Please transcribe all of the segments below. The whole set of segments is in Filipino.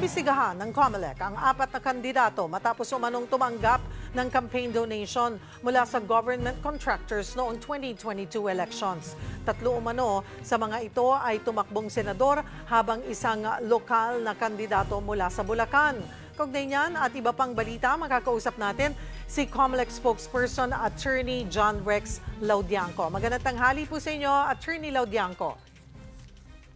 Iniimbestigahan ng COMELEC ang 4 na kandidato matapos umanong tumanggap ng campaign donation mula sa government contractors noong 2022 elections. 3 umano sa mga ito ay tumakbong senador habang isang lokal na kandidato mula sa Bulacan. Kaugnay niyan at iba pang balita, makakausap natin si COMELEC spokesperson Attorney John Rex Laudianco. Magandang tanghali po sa inyo, Attorney Laudianco.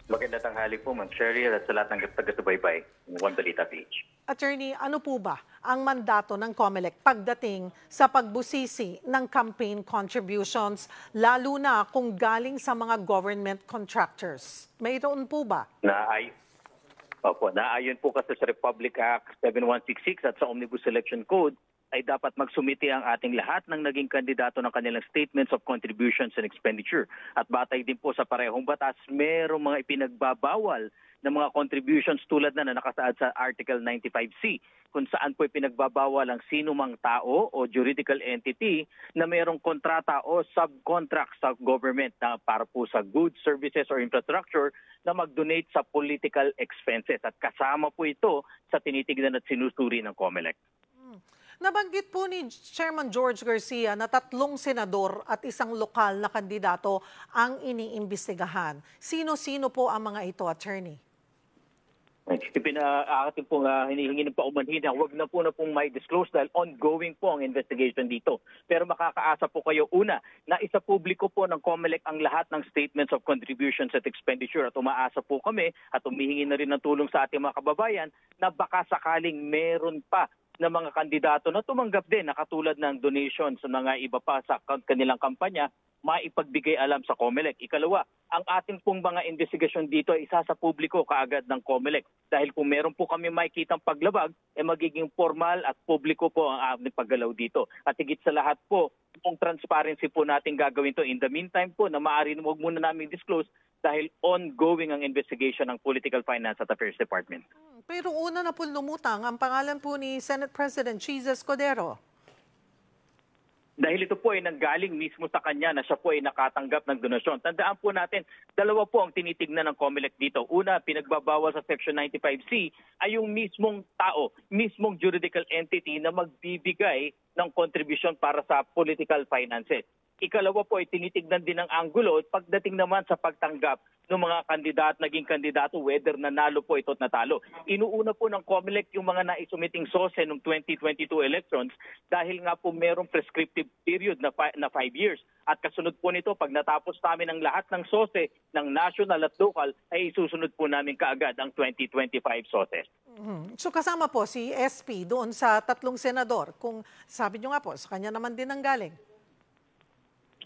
Magandang tanghali po, Ma'am Sherry, at sa lahat ng taga-subaybay ng One Balita Page. Attorney, ano po ba ang mandato ng COMELEC pagdating sa pagbusisi ng campaign contributions, lalo na kung galing sa mga government contractors? Mayroon po ba? Naayon po kasi sa Republic Act 7166 at sa Omnibus Election Code, ay dapat magsumiti ang ating lahat ng naging kandidato ng kanilang statements of contributions and expenditure. At batay din po sa parehong batas, merong mga ipinagbabawal na mga contributions tulad na nakasaad sa Article 95C, kung saan po ipinagbabawal ang sino mang tao o juridical entity na merong kontrata o subcontract sa government na para po sa goods, services or infrastructure na mag-donate sa political expenses. At kasama po ito sa tinitignan at sinusuri ng COMELEC. Nabanggit po ni Chairman George Garcia na 3 senador at isang lokal na kandidato ang iniimbestigahan. Sino-sino po ang mga ito, Attorney? Akin po hinihingi ng paumanhin na huwag na pong may disclose dahil ongoing po ang investigation dito. Pero makakaasa po kayo, una, na isa publiko po ng COMELEC ang lahat ng statements of contributions at expenditure at umaasa po kami at humihingi na rin ng tulong sa ating mga kababayan na baka sakaling meron pa na mga kandidato na tumanggap din na katulad ng donation sa mga iba pa sa kanilang kampanya, maipagbigay alam sa COMELEC. Ikalawa, ang ating pong mga investigasyon dito ay isa sa publiko kaagad ng COMELEC. Dahil kung meron po kami makikitang paglabag, magiging formal at publiko po ang aming paggalaw dito. At higit sa lahat po, kung transparency po natin gagawin to. In the meantime po, na maaari huwag muna namin disclose dahil ongoing ang investigation ng Political Finance at Affairs Department. Pero una na po lumutang ang pangalan po ni Senate President Cheese Escudero. Dahil ito po ay nanggaling mismo sa kanya na siya po ay nakatanggap ng donasyon. Tandaan po natin, 2 po ang tinitignan ng COMELEC dito. Una, pinagbabawal sa Section 95C ay yung mismong tao, mismong juridical entity na magbibigay ng contribution para sa political finances. Ikalawa po ay tinitignan din ang anggulo pagdating naman sa pagtanggap ng mga naging kandidato, whether nanalo po ito at natalo. Inuuna po ng COMELEC yung mga naisumiting SOSE noong 2022 elections dahil nga po merong prescriptive period na 5 years. At kasunod po nito, pag natapos namin ang lahat ng SOSE ng national at local, ay isusunod po namin kaagad ang 2025 SOSE. So kasama po si SP doon sa 3 senador. Kung sabi nyo nga po, sa kanya naman din ang galing.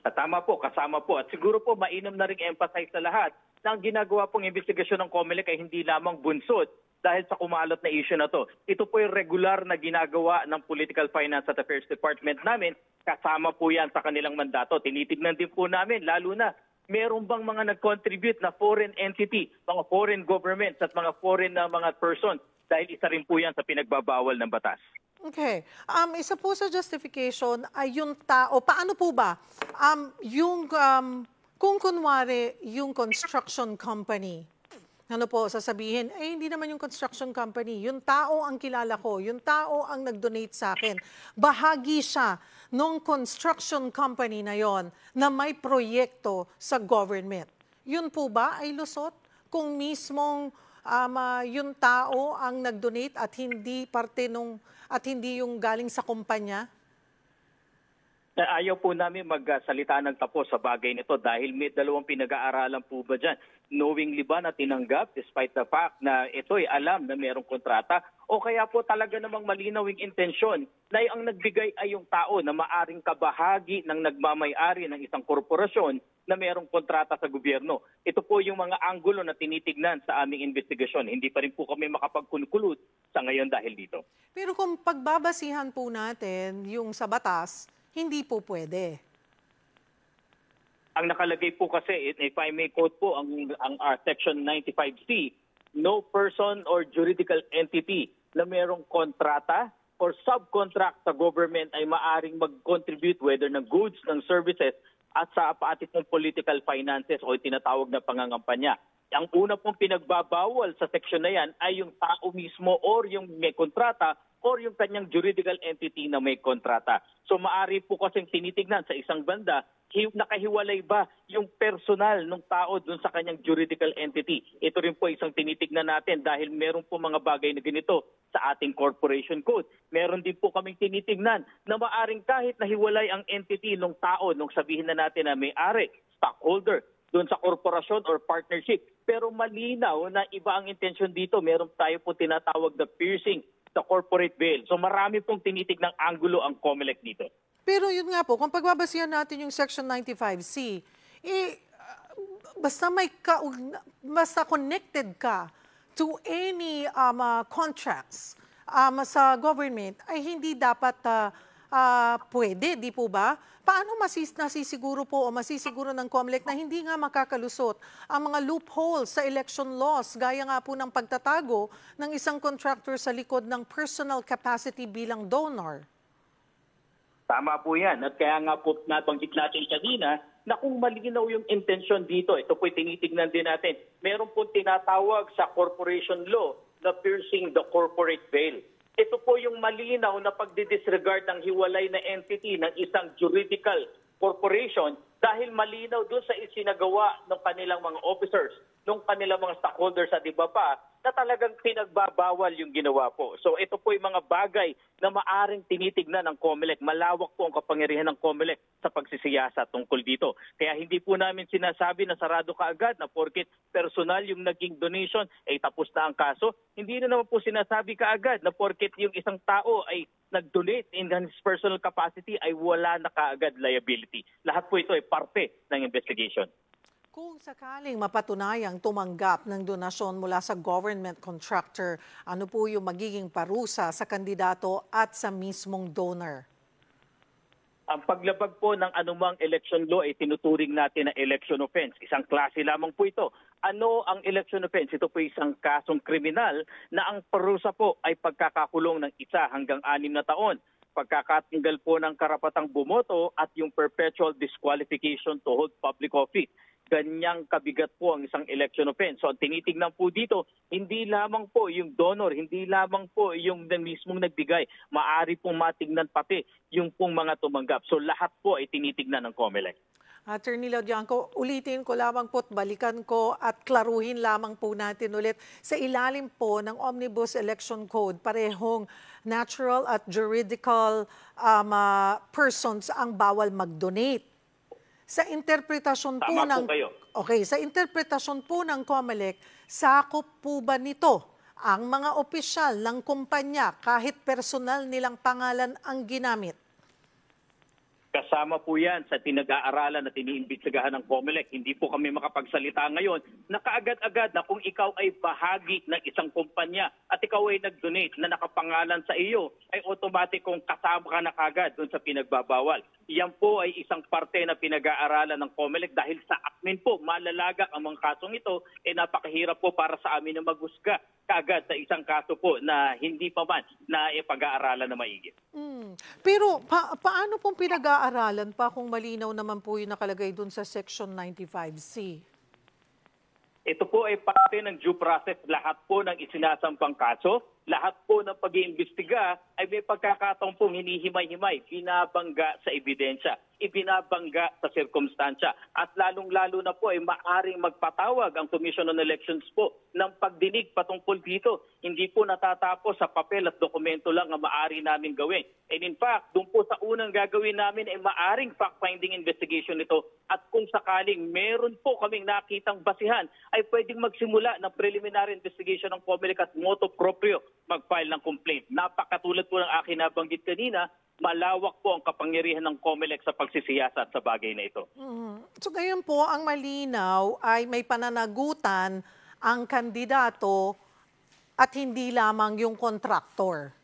At tama po, kasama po. At siguro po mainam na rin emphasize sa lahat na ang ginagawa pong investigasyon ng COMELEC ay hindi lamang bunsod dahil sa kumalot na issue na to. Ito po yung regular na ginagawa ng Political Finance at Affairs Department namin. Kasama po yan sa kanilang mandato. Tinitignan din po namin, lalo na meron bang mga nag-contribute na foreign entity, mga foreign governments at mga foreign na mga person dahil isa rin po yan sa pinagbabawal ng batas. Okay. Isa po sa justification ay yung tao. Paano po ba? Kung kunwari yung construction company, ano po sasabihin, hindi naman yung construction company. Yung tao ang kilala ko. Yung tao ang nag-donate sa akin. Bahagi siya nung construction company na yon na may proyekto sa government. Yun po ba ay lusot? Kung mismong yung tao ang nag-donate at hindi parte at hindi yung galing sa kumpanya? Ayaw po namin magsalita ng tapos sa bagay nito dahil may 2 pinag-aaralan po ba dyan. Knowingly ba na tinanggap despite the fact na ito ay alam na mayroong kontrata o kaya po talaga namang malinaw yung intensyon na ang nagbigay ay yung tao na maaring kabahagi ng nagmamay-ari ng isang korporasyon na mayroong kontrata sa gobyerno. Ito po yung mga anggulo na tinitignan sa aming investigasyon. Hindi pa rin po kami makapagkunkulot sa ngayon dahil dito. Pero kung pagbabasihan po natin yung sa batas, hindi po pwede. Ang nakalagay po kasi, if I may quote po, ang Section 95C, no person or juridical entity na mayroong kontrata or subcontract sa government ay maaring mag-contribute whether ng goods, ng services at sa paatit ng political finances o tinatawag na pangangampanya. Ang una pong pinagbabawal sa seksyon na yan ay yung tao mismo or yung may kontrata or yung kanyang juridical entity na may kontrata. So maari po kasing tinitignan sa isang banda, nakahiwalay ba yung personal ng tao dun sa kanyang juridical entity. Ito rin po isang tinitignan natin dahil meron po mga bagay na ganito sa ating corporation code. Meron din po kaming tinitignan na maaring kahit nahiwalay ang entity ng tao, nung sabihin na natin na may-ari, stockholder, doon sa korporasyon or partnership. Pero malinaw na iba ang intensyon dito. Meron tayo po tinatawag na piercing sa corporate veil. So marami pong tinitignang anggulo ang COMELEC dito. Pero yun nga po, kung pagbabasihan natin yung Section 95C, basta connected ka to any contracts sa government, ay hindi dapat pwede, di po ba? Paano nasisiguro po o masisiguro ng COMELEC na hindi nga makakalusot ang mga loopholes sa election laws gaya nga po ng pagtatago ng isang contractor sa likod ng personal capacity bilang donor? Tama po yan. At kaya nga po nabanggit natin kanina na kung malinaw yung intensyon dito, ito po'y tinitignan din natin. Meron po tinatawag sa corporation law na piercing the corporate veil. Ito po yung malinaw na pagdidisregard ng hiwalay na entity ng isang juridical corporation dahil malinaw doon sa isinagawa ng kanilang mga officers, ng kanilang mga stockholders at iba pa, na talagang pinagbabawal yung ginawa po. So ito po yung mga bagay na maaring tinitignan ng COMELEC. Malawak po ang kapangyarihan ng COMELEC sa pagsisiyasat tungkol dito. Kaya hindi po namin sinasabi na sarado kaagad na porket personal yung naging donation ay tapos na ang kaso. Hindi na naman po sinasabi kaagad na porket yung isang tao ay nag-donate in his personal capacity ay wala na kaagad liability. Lahat po ito ay parte ng investigation. Kung sakaling mapatunayang tumanggap ng donasyon mula sa government contractor, ano po yung magiging parusa sa kandidato at sa mismong donor? Ang paglabag po ng anumang election law ay tinuturing natin na election offense. Isang klase lamang po ito. Ano ang election offense? Ito po isang kasong kriminal na ang parusa po ay pagkakakulong ng 1 hanggang 6 na taon. Pagkakatanggal po ng karapatang bumoto at yung perpetual disqualification to hold public office. Ganyang kabigat po ang isang election offense. So ang tinitingnan po dito, hindi lamang po yung donor, hindi lamang po yung mismong nagbigay. Maari pong matignan pati yung pong mga tumanggap. So lahat po ay tinitignan ng COMELEC. Attorney Laudianco, ulitin ko lamang po at balikan ko at klaruhin lamang po natin ulit. Sa ilalim po ng Omnibus Election Code, parehong natural at juridical persons ang bawal mag-donate. Sa interpretasyon po sa interpretasyon po ng COMELEC, sakop po ba nito ang mga opisyal ng kumpanya kahit personal nilang pangalan ang ginamit? Kasama po yan sa tinag-aaralan at iniimbestigahan ng COMELEC. Hindi po kami makapagsalita ngayon na kaagad-agad na kung ikaw ay bahagi ng isang kumpanya at ikaw ay nag-donate na nakapangalan sa iyo, ay automatic kung kasama ka na kagad doon sa pinagbabawal. Yan po ay isang parte na pinag-aaralan ng COMELEC dahil sa amin po malalagak ang mga kasong ito, napakahirap po para sa amin na maghusga kaagad sa isang kaso po na hindi pa man na ipag-aaralan na maigi. Pero paano pong pinag-aaralan pa kung malinaw naman po yung nakalagay dun sa Section 95C? Ito po ay parte ng due process. Lahat po ng isinasampang kaso, lahat po ng pag-iimbestiga ay may pagkakataon pong hinihimay-himay, binabangga sa ebidensya, ibinabangga sa sirkumstansya. At lalong-lalo na po ay maaring magpatawag ang Commission on Elections po ng pagdinig patungkol dito. Hindi po natatapos sa papel at dokumento lang ang maaari namin gawin. And in fact, doon po sa unang gagawin namin ay maaring fact-finding investigation ito. At kung sakaling meron po kaming nakitang basihan, ay pwedeng magsimula ng preliminary investigation ng COMELEC at motu proprio mag-file ng complaint. Napakatulad po ng akin nabanggit kanina, malawak po ang kapangyarihan ng COMELEC sa pagsisiyasat sa bagay na ito. So ngayon po, ang malinaw ay may pananagutan ang kandidato at hindi lamang yung kontraktor.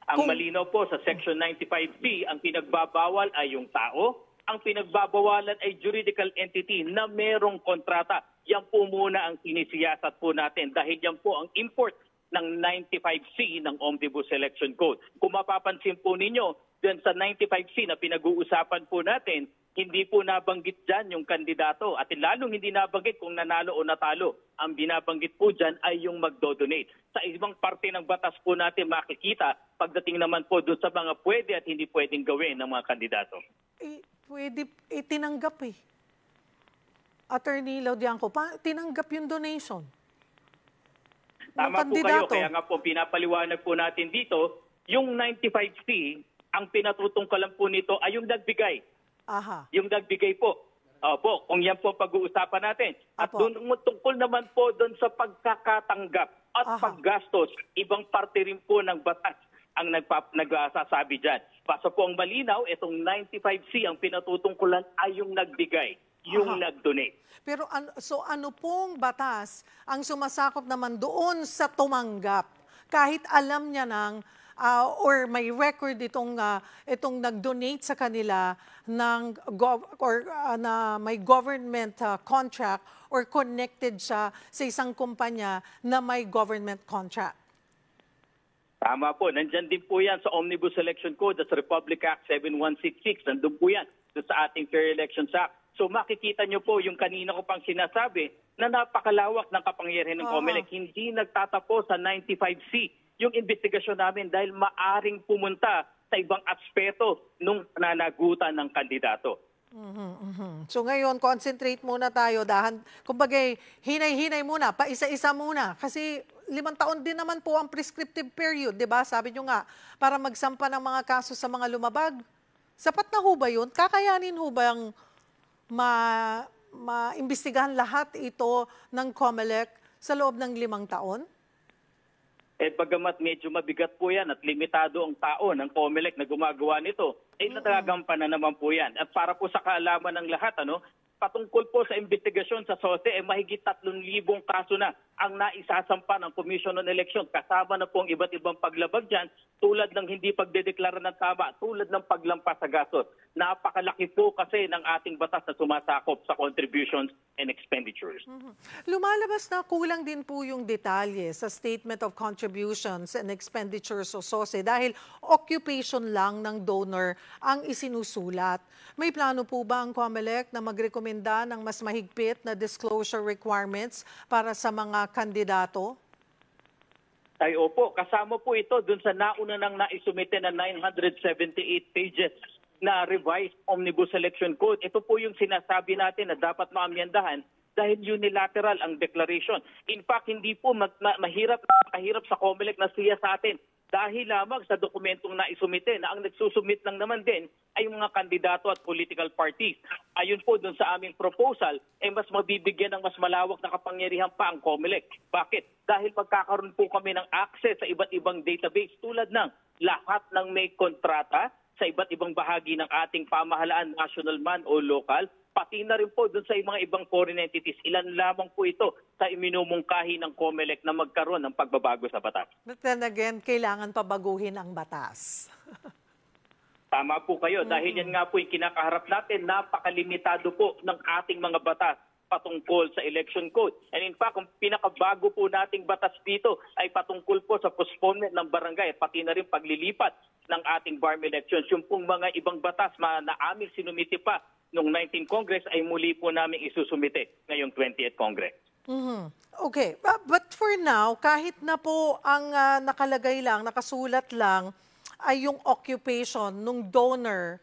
Ang malinaw po sa Section 95C, ang pinagbabawal ay yung tao. Ang pinagbabawalan ay juridical entity na merong kontrata. Yan po muna ang sinisiyasat po natin dahil yan po ang import ng 95C ng Omnibus Election Code. Kung mapapansin po ninyo, dyan sa 95C na pinag-uusapan po natin, hindi po nabanggit dyan yung kandidato at lalong hindi nabanggit kung nanalo o natalo. Ang binabanggit po dyan ay yung magdodonate. Sa ibang parte ng batas po natin makikita pagdating naman po doon sa mga pwede at hindi pwedeng gawin ng mga kandidato. Pwede, tinanggap eh. Attorney Laudianco, tinanggap yung donation. Tama po kayo, kaya nga po pinapaliwanag po natin dito, yung 95C, ang pinatutungkalan po nito ay yung nagbigay. Aha. Yung nagbigay po. Opo, kung yan po pag-uusapan natin. At Apo. doon tungkol naman po doon sa pagkakatanggap at paggastos, ibang parte rin po ng batas ang nagsasabi dyan. Basta po ang malinaw, itong 95C ang pinatutungkulan ay yung nagbigay, yung nag-donate. Pero ano pong batas ang sumasakop naman doon sa tumanggap? Kahit alam niya ng or may record itong nag-donate sa kanila ng na may government contract or connected siya sa isang kumpanya na may government contract. Tama po. Nandyan din po yan sa Omnibus Election Code, that's Republic Act 7166. Nandun po yan sa ating Fair Elections Act. So makikita nyo po yung kanina ko pang sinasabi na napakalawak ng kapangyarihan ng COMELEC. Hindi nagtatapos sa 95C yung investigasyon namin dahil maaring pumunta sa ibang aspeto nung nananagutan ng kandidato. So ngayon, concentrate muna tayo. Kumbaga, hinay-hinay muna, paisa-isa muna. Kasi 5 taon din naman po ang prescriptive period, di ba? Sabi nyo nga, para magsampa ng mga kaso sa mga lumabag. Sapat na ho ba yun? Kakayanin ho ba ang maimbestigahan lahat ito ng COMELEC sa loob ng 5 taon? Bagamat medyo mabigat po yan at limitado ang tao ng COMELEC na gumagawa nito, natagampanan naman po yan. At para po sa kaalaman ng lahat, patungkol po sa investigasyon sa SOSE, mahigit 3,000 kaso na ang naisasampa ng Commission on Election. Kasama na po ang iba't ibang paglabag dyan, tulad ng hindi pagdedeklara ng tama, tulad ng paglampas sa gastos. Napakalaki po kasi ng ating batas na sumasakop sa contributions and expenditures. Lumalabas na kulang din po yung detalye sa Statement of Contributions and Expenditures o SOSE dahil occupation lang ng donor ang isinusulat. May plano po ba ang COMELEC na magrekomenda ng mas mahigpit na disclosure requirements para sa mga kandidato? Ay opo, kasama po ito dun sa nauna nang naisumite na 978 pages na revised Omnibus Election Code. Ito po yung sinasabi natin na dapat maamyendahan dahil unilateral ang declaration. In fact, hindi po mahirap sa COMELEC na siya sa atin dahil lamang sa dokumentong naisumite na ang nagsusumit lang naman din ay yung mga kandidato at political parties. Ayon po dun sa aming proposal, mas mabibigyan ng mas malawak na kapangyarihan pa ang COMELEC. Bakit? Dahil magkakaroon po kami ng access sa iba't ibang database tulad ng lahat ng may kontrata sa iba't ibang bahagi ng ating pamahalaan, national man o local, pati na rin po dun sa mga ibang foreign entities. Ilan lamang po ito sa iminumungkahi ng COMELEC na magkaroon ng pagbabago sa batas. But then again, kailangan pabaguhin ang batas. Tama po kayo. Dahil yan nga po yung kinakaharap natin, napakalimitado po ng ating mga batas patungkol sa election code. And in fact, kung pinakabago po nating batas dito ay patungkol po sa postponement ng barangay at pati na rin paglilipat ng ating BARM elections. Yung pong mga ibang batas na aming sinumite pa noong 19th Congress ay muli po namin isusumite ngayong 20th Congress. Okay, but for now, kahit na po ang nakalagay lang, nakasulat lang, ay yung occupation ng donor,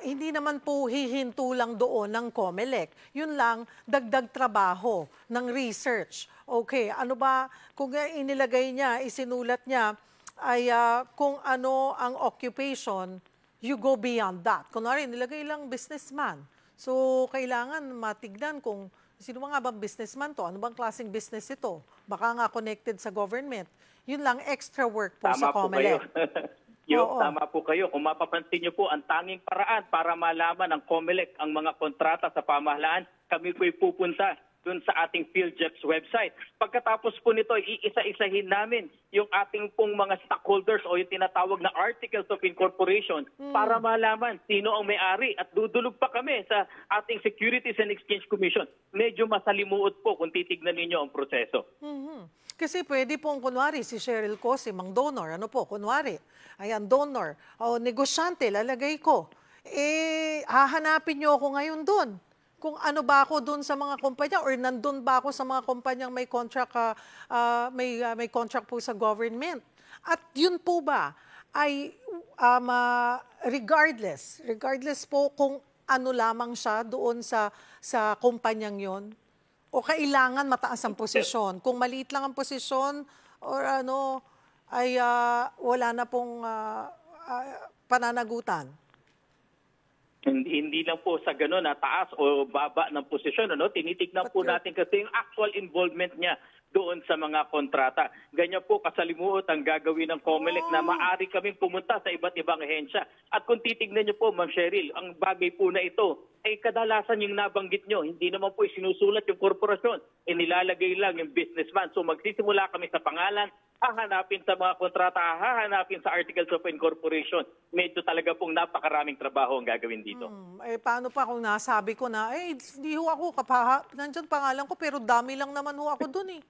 hindi naman po hihinto lang doon ng COMELEC. Yun lang, dagdag trabaho ng research. Okay, ano ba, kung inilagay niya, isinulat niya, ay kung ano ang occupation, you go beyond that. Kunwari, nilagay lang businessman. So, kailangan matignan kung sino nga bang businessman to, ano bang klaseng business ito. Baka nga connected sa government. Yun lang, extra work po sa COMELEC. Tama po kayo. Kung mapapansin niyo po, ang tanging paraan para malaman ng COMELEC ang mga kontrata sa pamahalaan, kami po'y pupunta dun sa ating PhilJEP's website. Pagkatapos po nito, iisa-isahin namin yung ating pong mga stockholders o yung tinatawag na Articles of Incorporation para malaman sino ang may-ari. At dudulog pa kami sa ating Securities and Exchange Commission. Medyo masalimuot po kung titignan ninyo ang proseso. Kasi pwede pong, kunwari, si Cheryl Cosim, ang donor, kunwari, ayan, donor, o negosyante, lalagay ko. hahanapin niyo ako ngayon doon. Kung ano ba ako doon sa mga kumpanya or nandun ba ako sa mga kumpanyang may contract, may contract po sa government. At yun po ba ay regardless po kung ano lamang siya doon sa kumpanyang yon o kailangan mataas ang posisyon. Kung maliit lang ang posisyon or ano ay wala na pong pananagutan. Hindi lang po sa gano'n na taas o baba ng posisyon. Tinitignan po natin kasi yung actual involvement niya doon sa mga kontrata. Ganyan po kasalimuot ang gagawin ng COMELEC na maaari kaming pumunta sa iba't ibang ahensya. At kung titignan niyo po, Ma'am Cheryl, ang bagay po na ito ay kadalasan yung nabanggit nyo. Hindi naman po isinusulat yung korporasyon. Nilalagay lang yung businessman. So magsisimula kami sa pangalan, hahanapin sa mga kontrata, hahanapin sa Articles of Incorporation. Medyo talaga pong napakaraming trabaho ang gagawin dito. Paano pa kung nasabi ko na, hindi ho ako, nandyan pangalan ko, pero dami lang naman ho ako dun eh.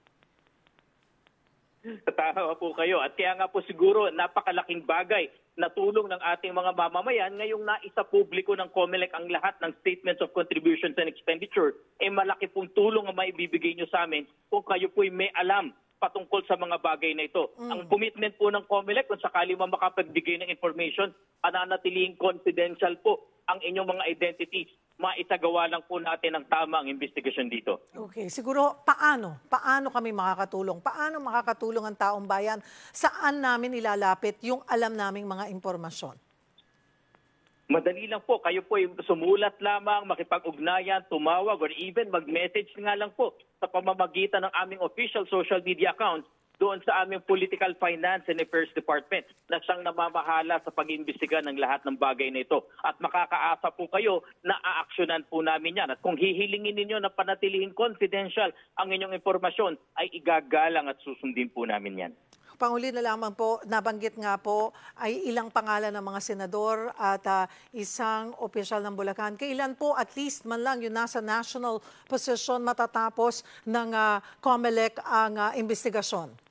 Tama po kayo. At kaya nga po siguro napakalaking bagay na tulong ng ating mga mamamayan ngayong naisa publiko ng COMELEC ang lahat ng statements of contributions and expenditure. Malaki pong tulong ang maibibigay nyo sa amin kung kayo po'y may alam patungkol sa mga bagay na ito. Ang commitment po ng COMELEC kung sakali makapagbigay ng information, pananatiling confidential po ang inyong mga identities. Maisagawa lang po natin ang tamang investigasyon dito. Okay, siguro paano kami makakatulong? Paano makakatulong ang taong bayan? Saan namin ilalapit yung alam naming mga impormasyon? Madali lang po. Kayo po sumulat lamang, makipag-ugnayan, tumawag, or even mag-message nga lang po sa pamamagitan ng aming official social media accounts doon sa aming Political Finance and Affairs Department na siyang namamahala sa pag-iimbestiga ng lahat ng bagay na ito. At makakaasa po kayo na aaksyonan po namin yan. At kung hihilingin ninyo na panatilihin confidential ang inyong impormasyon, ay igagalang at susundin po namin yan. Panghuli na lamang po, nabanggit nga po ay ilang pangalan ng mga senador at isang opisyal ng Bulacan. Kailan po at least man lang yung nasa national position matatapos ng COMELEC ang investigasyon?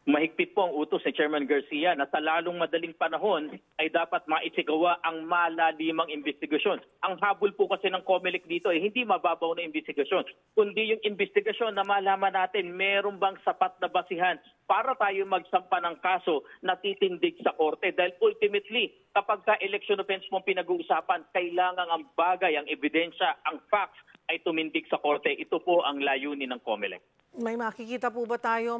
Mahigpit po ang utos ni Chairman Garcia na sa lalong madaling panahon ay dapat maisigawa ang malalimang investigasyon. Ang habol po kasi ng COMELEC dito ay hindi mababaw na investigasyon, kundi yung investigasyon na malaman natin meron bang sapat na basihan para tayo magsampa ng kaso na titindig sa korte. Dahil ultimately, kapag ka election offense mo pinag-uusapan, kailangan ang bagay, ang ebidensya, ang facts ay tumindig sa korte. Ito po ang layunin ng COMELEC. May makikita po ba tayo,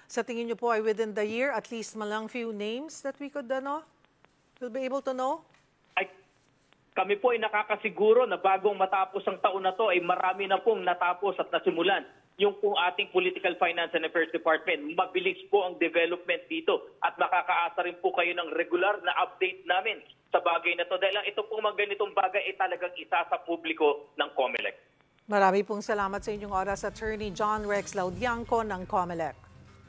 sa tingin niyo po ay within the year, at least malang few names that we could, we'll be able to know? Kami po ay nakakasiguro na bagong matapos ang taon na to ay marami na pong natapos at nasimulan yung pong ating Political Finance and Affairs Department. Mabilis po ang development dito at makakaasa rin po kayo ng regular na update namin sa bagay na to. Dahil ito pong mga ganitong bagay ay talagang isa sa publiko ng COMELEC. Marami pong salamat sa inyong oras, Attorney John Rex Laudianco ng COMELEC.